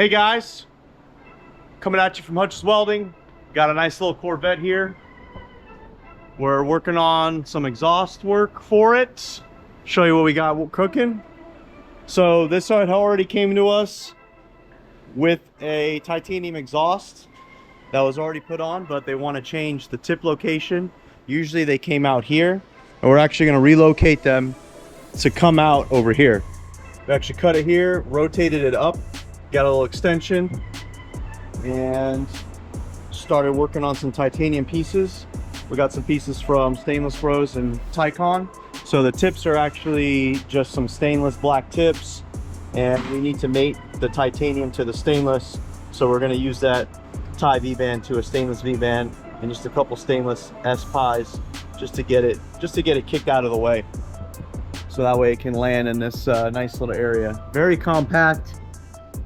Hey guys, coming at you from Hutch's Welding. Got a nice little Corvette here. We're working on some exhaust work for it. Show you what we got cooking. So this side already came to us with a titanium exhaust that was already put on, but they want to change the tip location. Usually they came out here, and we're actually going to relocate them to come out over here. We actually cut it here, rotated it up, got a little extension, and started working on some titanium pieces. We got some pieces from Stainless Bros and TiCON. So the tips are actually just some stainless black tips, and we need to mate the titanium to the stainless. So we're going to use that Ti V-band to a stainless V-band and just a couple stainless S-pies just to get it kicked out of the way. So that way it can land in this nice little area. Very compact,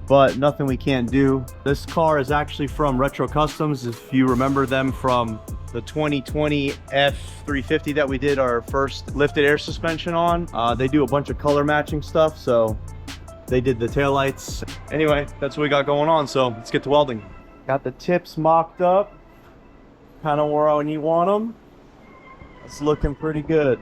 but nothing we can't do. This car is actually from Retro Customs. If you remember them from the 2020 F350 that we did our first lifted air suspension on. They do a bunch of color matching stuff, so they did the taillights. Anyway, that's what we got going on, so let's get to welding. Got the tips mocked up, kind of where I want them. It's looking pretty good.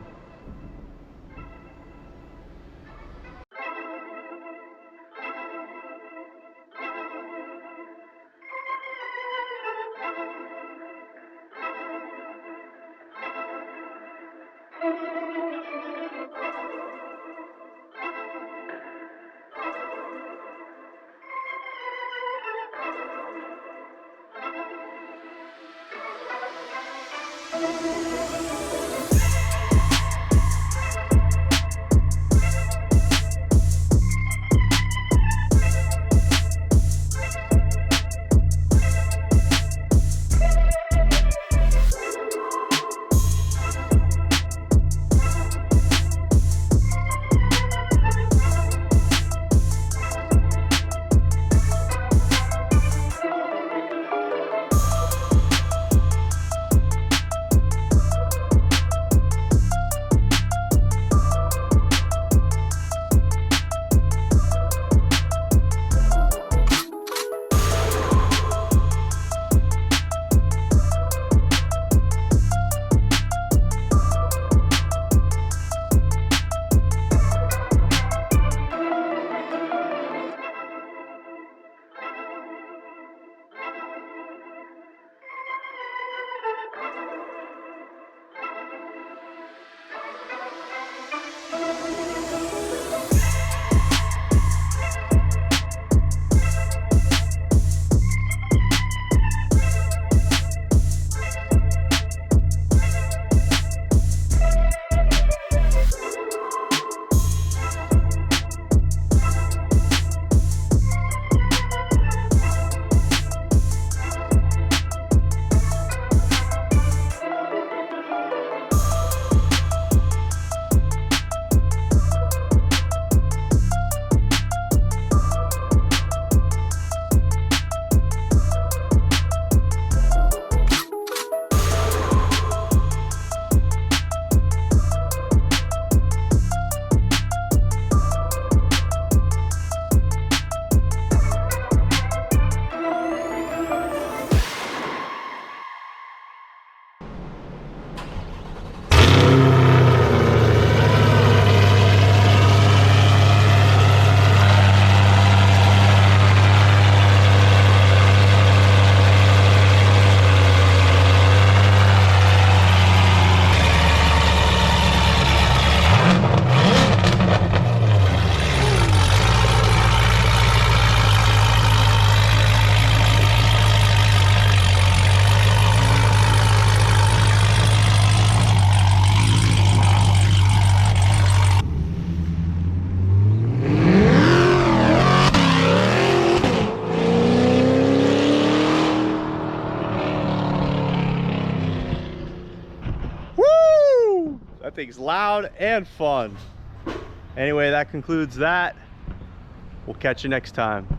That thing's loud and fun. Anyway, that concludes that. We'll catch you next time.